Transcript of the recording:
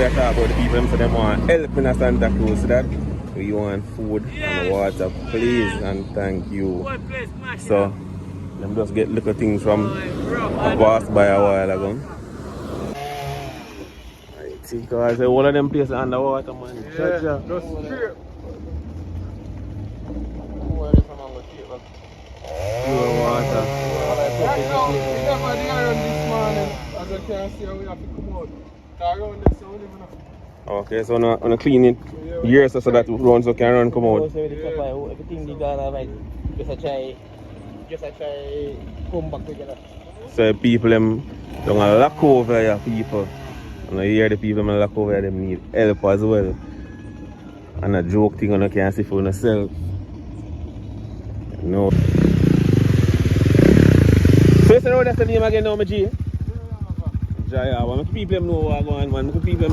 are talking about the people them say they want help in Santa Cruz, so that we want food and water, please and thank you. So them just get little things from passed by a while ago. Right, see, cause all of them places underwater, man. Yeah, just straight. Pure water. Right now, we never the iron this morning. As you can see, we have to come out. Around this, so we live enough. Okay, so now I'm clean it here so that runs so can run come out. Everything they got right. Just a try come back together. So people them don't lock over here people. And I hear the people them lock over here, them need help as well. And a joke thing you can't see for yourself. No. So you know that's the name again now, my G? Jaya, I want people them know what I'm going on, man. People them